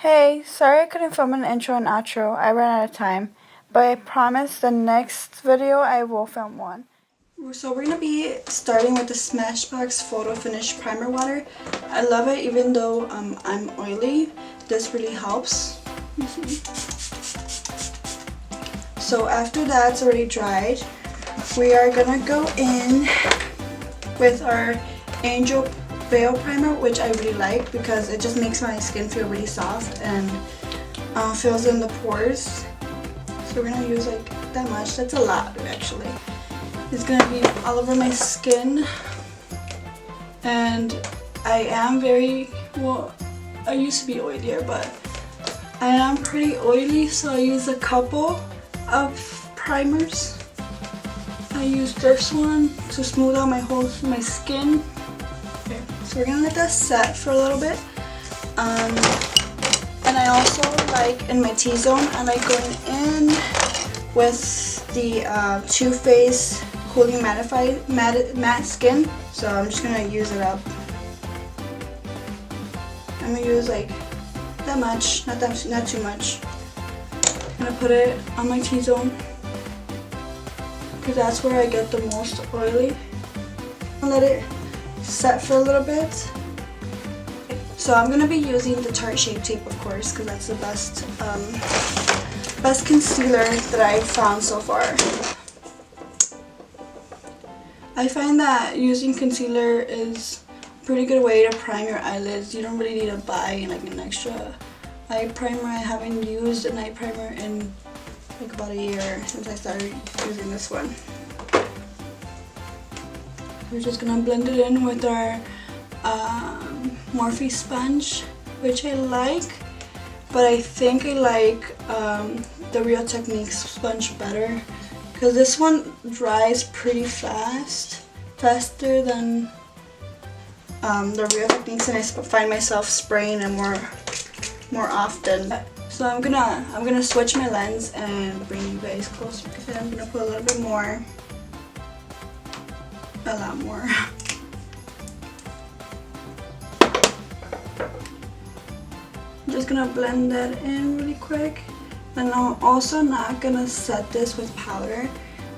Hey, sorry I couldn't film an intro and outro. I ran out of time, but I promise the next video I will film one. So we're going to be starting with the Smashbox Photo Finish Primer Water. I love it even though I'm oily. This really helps. So after that's already dried, we are going to go in with our Angel Veil Primer, which I really like because it just makes my skin feel really soft and fills in the pores. So we're gonna use like that much. That's a lot actually. It's gonna be all over my skin, and I am I used to be oilier, but I am pretty oily, so I use a couple of primers. I use this one to smooth out my skin. So we're gonna let that set for a little bit. And I also like in my T-zone, I like going in with the Too Faced Cooling Matte Skin. So I'm just gonna use it up. I'm gonna use like that much, not too much. I'm gonna put it on my T-zone because that's where I get the most oily. I'll let it set for a little bit. So I'm gonna be using the Tarte Shape Tape, of course, because that's the best concealer that I've found so far. I find that using concealer is a pretty good way to prime your eyelids. You don't really need to buy like an extra eye primer. I haven't used an eye primer in like about a year since I started using this one. We're just gonna blend it in with our Morphe sponge, which I like, but I think I like the Real Techniques sponge better because this one dries pretty fast, faster than the Real Techniques, and I find myself spraying it more often. So I'm gonna switch my lens and bring you guys closer because I'm gonna put a little bit more. A lot more. I'm just gonna blend that in really quick, and I'm also not gonna set this with powder.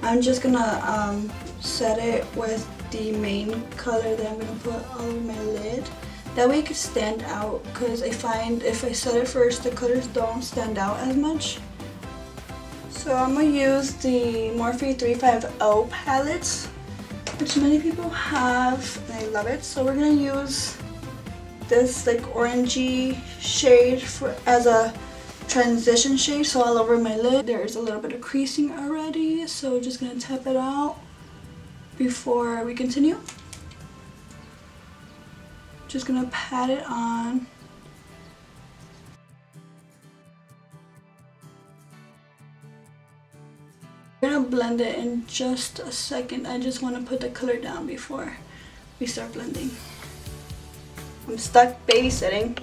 I'm just gonna set it with the main color that I'm gonna put all over my lid. That way it could stand out, because I find if I set it first, the colors don't stand out as much. So I'm gonna use the Morphe 350 palette, which many people have, and I love it. So we're gonna use this like orangey shade as a transition shade, so all over my lid. There's a little bit of creasing already, so we're just gonna tap it out before we continue. Just gonna pat it on. I'm gonna blend it in just a second. I just want to put the color down before we start blending. I'm stuck babysitting.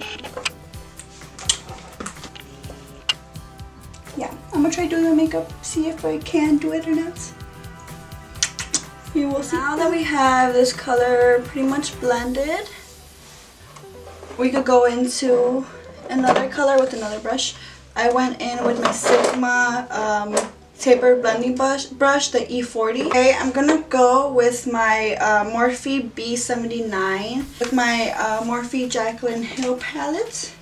Yeah, I'm gonna try doing my makeup, see if I can do it or not. You will see. Now that we have this color pretty much blended, we could go into another color with another brush. I went in with my Sigma tapered blending brush, the E40. Okay, I'm gonna go with my Morphe B79 with my Morphe Jaclyn Hill palette.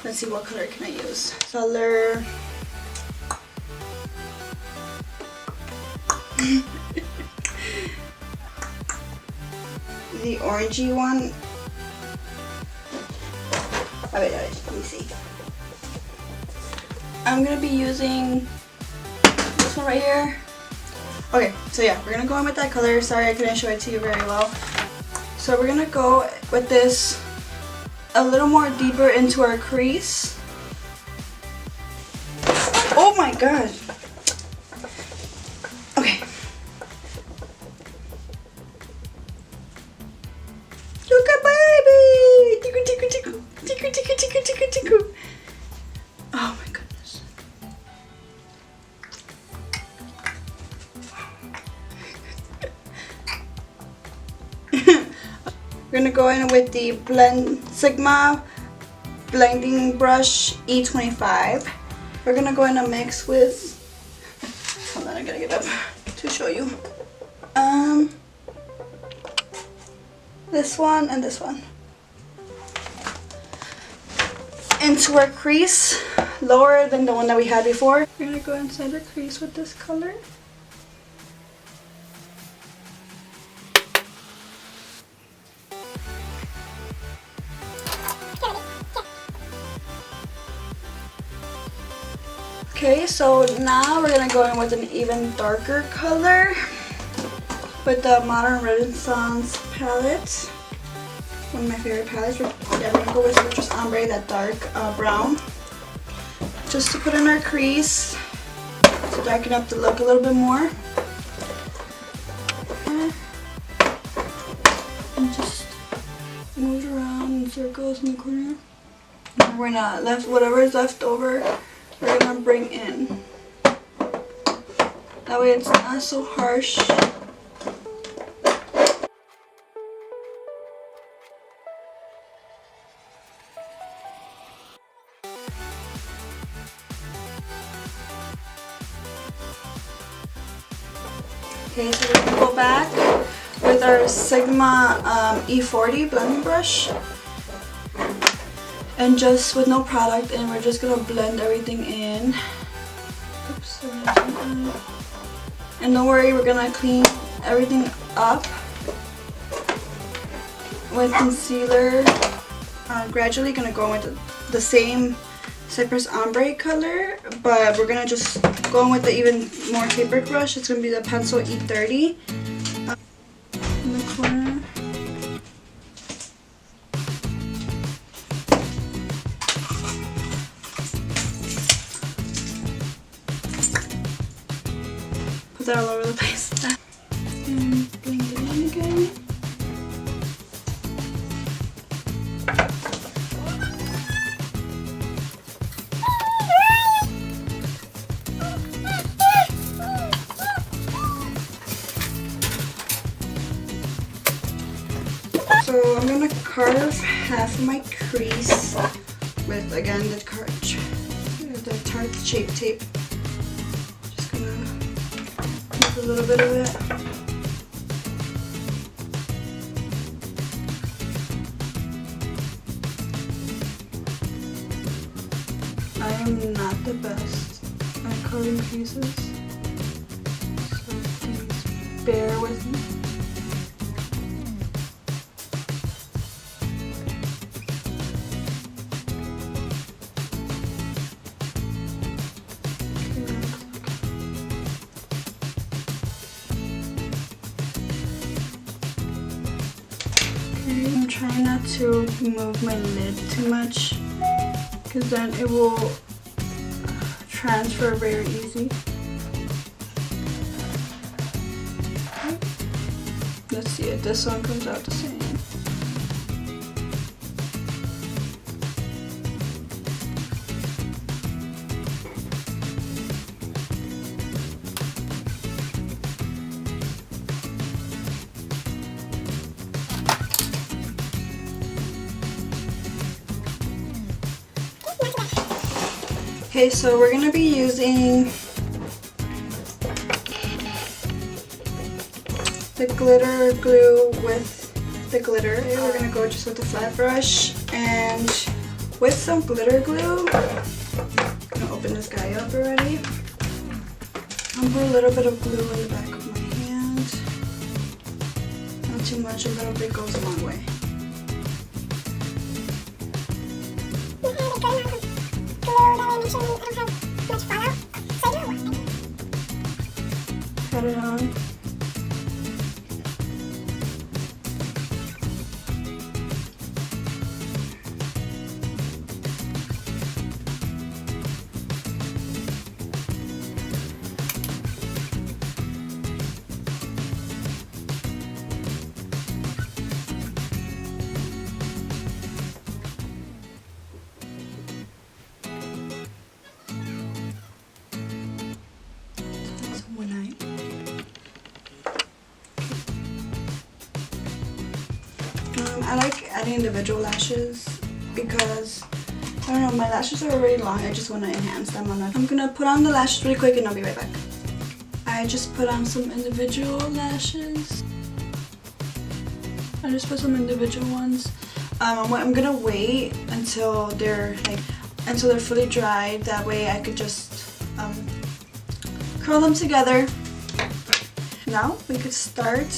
Let's see, what color can I use? Color the orangey one. Oh wait, let me see. I'm gonna be using this one right here. Okay, so yeah, we're gonna go in with that color. Sorry I couldn't show it to you very well. So we're gonna go with this a little more deeper into our crease. Oh my god. Okay. Look at baby! Tickle, tickle, tickle. Tickle, tickle, tickle, tickle, tickle. Oh my god. We're gonna go in with the Sigma blending brush E25. We're gonna go in and mix with, hold on, I gotta get up to show you. This one and this one. Into our crease, lower than the one that we had before. We're gonna go inside the crease with this color. Okay, so now we're gonna go in with an even darker color with the Modern Renaissance palette. One of my favorite palettes. Yeah, we're gonna go with Citrus Ombre, that dark brown. Just to put in our crease, to darken up the look a little bit more. And just move it around in circles in the corner. And we're gonna whatever is left over, we're gonna bring in. That way it's not so harsh. Okay, so we're gonna go back with our Sigma E40 blending brush. And just with no product in, we're just gonna blend everything in. Oops, and don't worry, we're gonna clean everything up with concealer. Gradually gonna go with the same Cypress Ombre color, but we're gonna just go in with the even more tapered brush. It's gonna be the Pencil E30 in the corner. Put that all over the place. And bring it in again. So I'm gonna carve half of my crease with, again, the Tarte Shape Tape. Just gonna use a little bit of it. I am not the best at carving creases, so please bear with me. I'm trying not to move my lid too much, because then it will transfer very easy. Let's see if this one comes out the same. Okay, so we're gonna be using the glitter glue with the glitter. We're gonna go just with a flat brush and with some glitter glue. I'm gonna open this guy up already. I'll put a little bit of glue in the back of my hand. Not too much, a little bit goes a long way. Cut it on. I like adding individual lashes because I don't know, my lashes are already long. I just want to enhance them. I'm gonna put on the lashes really quick and I'll be right back. I just put on some individual lashes. I just put some individual ones. I'm gonna wait until they're fully dried. That way I could just curl them together. Now we could start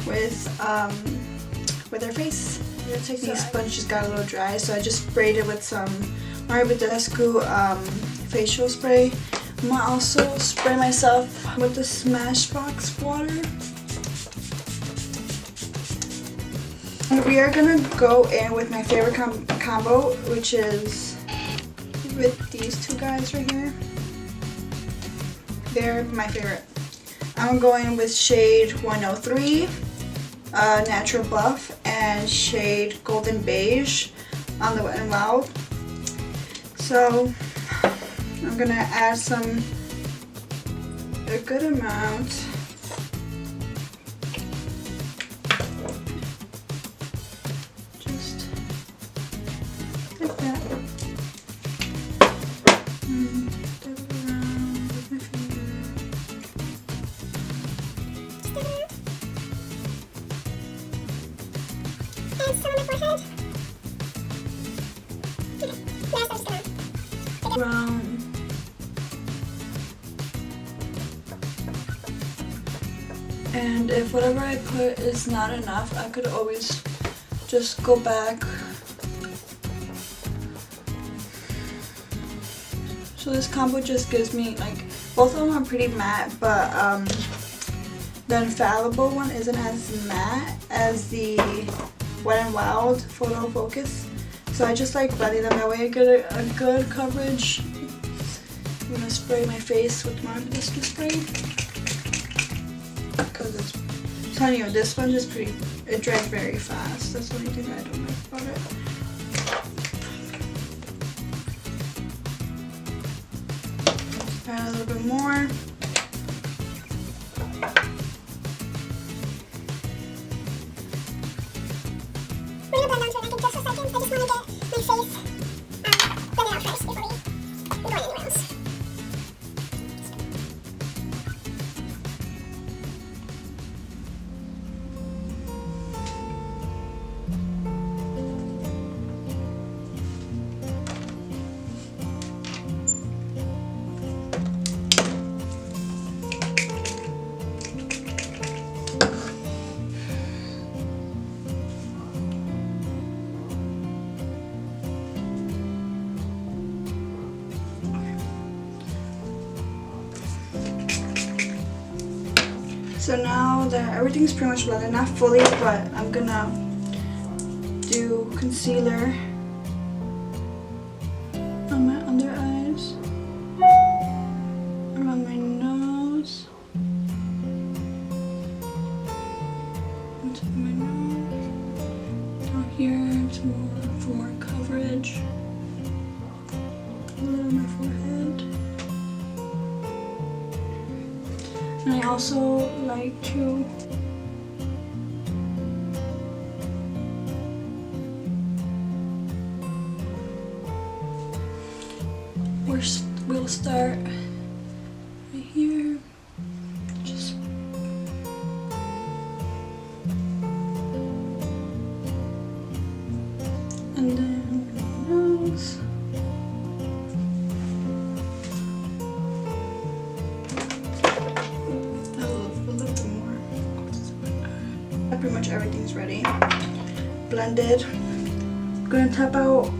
with our face. I'm gonna take these sponges, got a little dry, so I just sprayed it with some Morphe facial spray. I'm gonna also spray myself with the Smashbox water. And we are gonna go in with my favorite combo, which is with these two guys right here. They're my favorite. I'm going with shade 103, Natural Buff, and shade Golden Beige on the Wet n Wild. So I'm gonna add a good amount. Just like that. Dab it around with my finger. And some on my forehead. Brown. And if whatever I put is not enough, I could always just go back. So this combo just gives me, like, both of them are pretty matte, but the Infallible one isn't as matte as the Wet n Wild Photofocus. So I just like blending them, that way I get a good coverage. I'm gonna spray my face with my biscuit spray. Because I'm telling you, this one is it dries very fast. That's the only thing I don't like about it. Add a little bit more. We're gonna blend onto it like in just a second. I just want to get my face blended out first before we go anywhere else. So now that everything's pretty much blended, not fully, but I'm gonna do concealer on my under eyes, around my nose, on top of my nose, down here for more coverage, a little on my forehead. And I also like to we'll start right here, just and then my nose. Pretty much everything's ready. Blended. I'm gonna tap out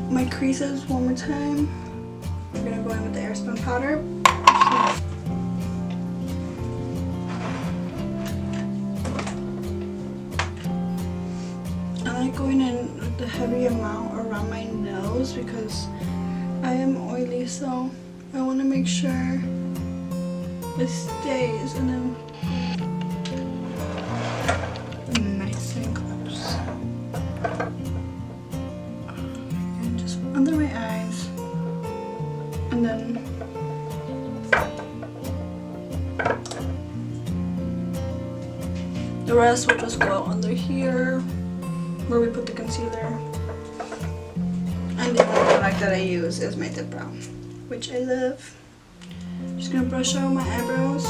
my creases one more time. I'm gonna go in with the Airspun powder. I like going in with the heavy amount around my nose because I am oily, so I want to make sure it stays, and then nice and close. And just under my eyes, and then the rest will just go under here where we put the concealer. And the only product that I use is my Dip Brow, which I love. Just gonna brush out my eyebrows.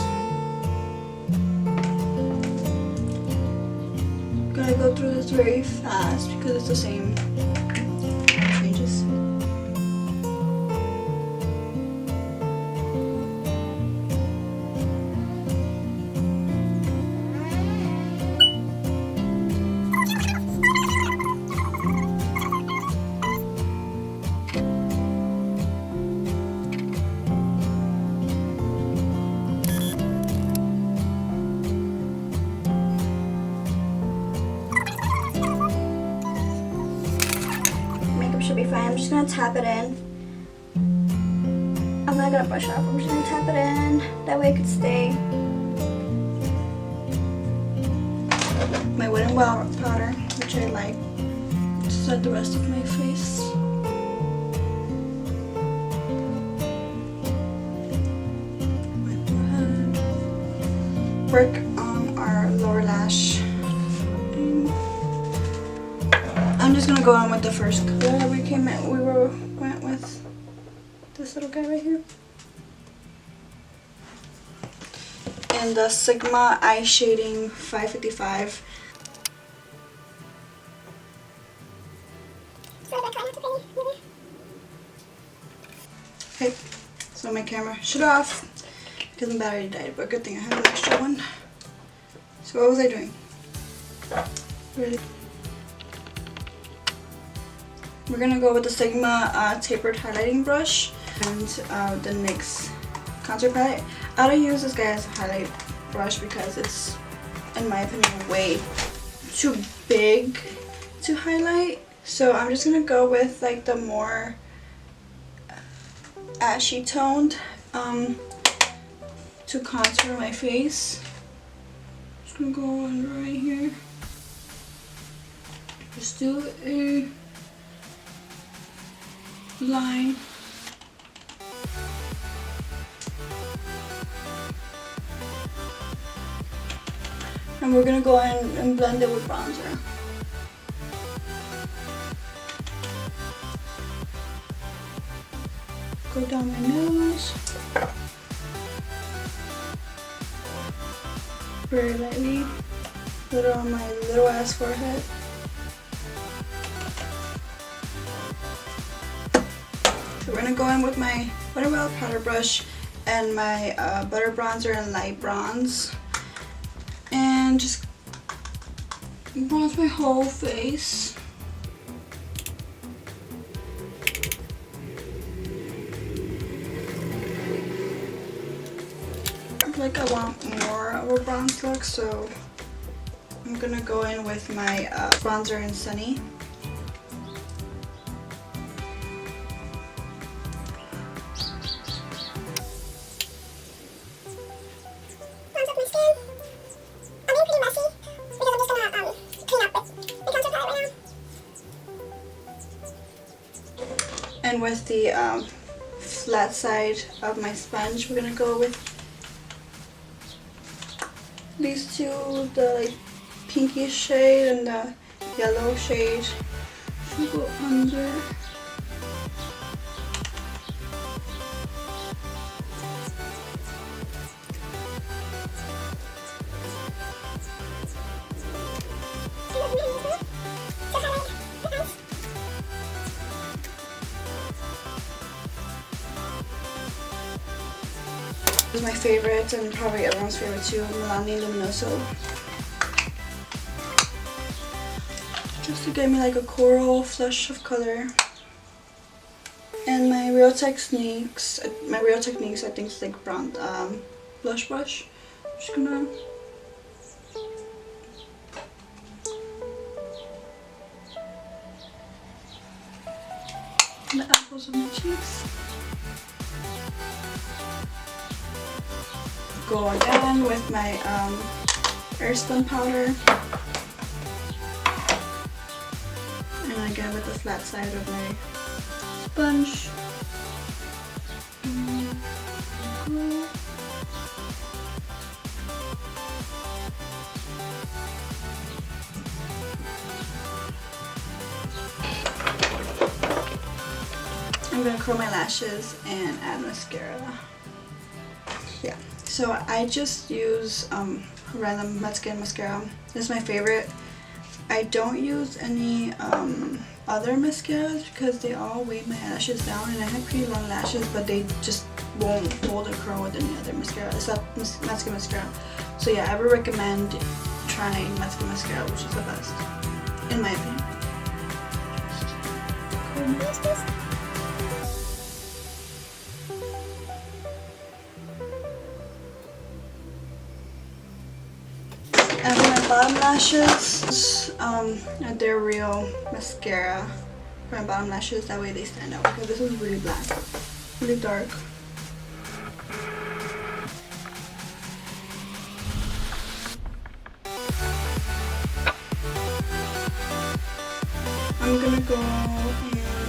Gotta go through this very fast because it's the same changes. Should be fine. I'm just gonna tap it in. I'm not gonna brush off. I'm just gonna tap it in. That way it could stay. My Wet n Wild powder, which I like, to set the rest of my face. My forehead. Work on our lower lash. I'm just gonna go on with the first color that we went with this little guy right here. And the Sigma Eye Shading 555. Okay, so my camera shut off because my battery died, but good thing I have an extra one. So what was I doing? Really? We're gonna go with the Sigma tapered highlighting brush and the NYX contour palette. I don't use this guy as a highlight brush because it's, in my opinion, way too big to highlight. So I'm just gonna go with like the more ashy toned to contour my face. Just gonna go under right here. Just do a line. And we're gonna go in and blend it with bronzer. Go down my nose. Very lightly. Put it on my little ass forehead. So we're gonna go in with my Wet n Wild powder brush and my butter bronzer and light bronze, and just bronze my whole face. Like I want more of a bronze look, so I'm gonna go in with my bronzer and Sunny. And with the flat side of my sponge, we're gonna go with these two, the like pinky shade and the yellow shade. Should go under. This is my favorite and probably everyone's favorite too, Milani Luminoso. Just to give me like a coral flush of color. And my Real Techniques I think is like brown blush brush. I'm just gonna the apples of my cheeks. Go again with my Airspun powder, and again with the flat side of my sponge. I'm gonna curl my lashes and add mascara. Yeah, so I just use random Matte Skin mascara. This is my favorite. I don't use any other mascaras because they all weigh my lashes down, and I have pretty long lashes, but they just won't hold or curl with any other mascara except Matte Skin mascara. So yeah, I would recommend trying Matte Skin mascara, which is the best in my opinion. And for my bottom lashes, they're real mascara for my bottom lashes. That way they stand out, because this one's really black, really dark. I'm gonna go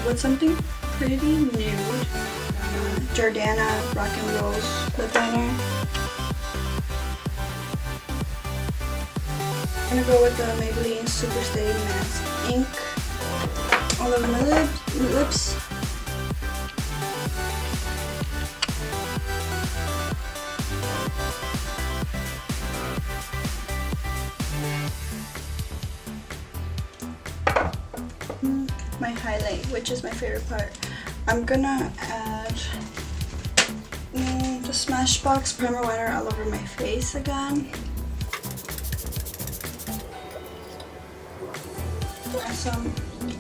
with something pretty nude. Jordana Rock and Rose lip liner. I'm gonna go with the Maybelline Super Stay Matte Ink all over my lips. My highlight, which is my favorite part. I'm gonna add the Smashbox Primer Liner all over my face again. Add some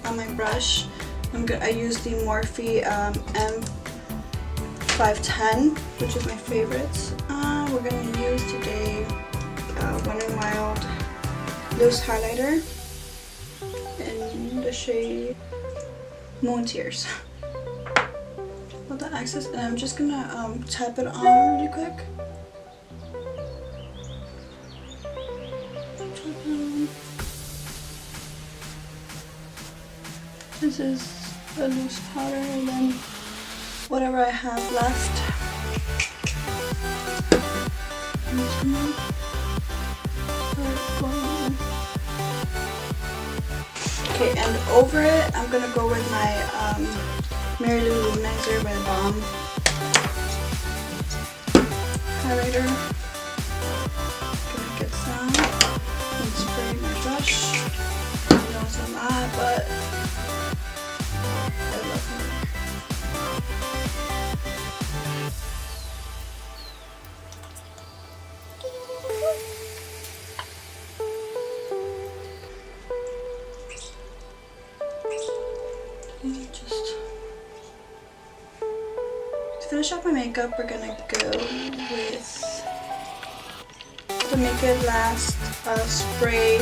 on my brush. I use the Morphe M510, which is my favorites. We're gonna use today Wet n Wild loose highlighter in the shade Moon Tears. With the access, and I'm just gonna tap it on really quick. This is a loose powder, and then whatever I have left. I'm just gonna start going. Okay, and over it, I'm gonna go with my Mary Lou Luminizer by the Balm highlighter. Gonna get some and spray my brush. I know it's a lot, but I love it. To finish off my makeup, we're gonna go with the Make It Last spray.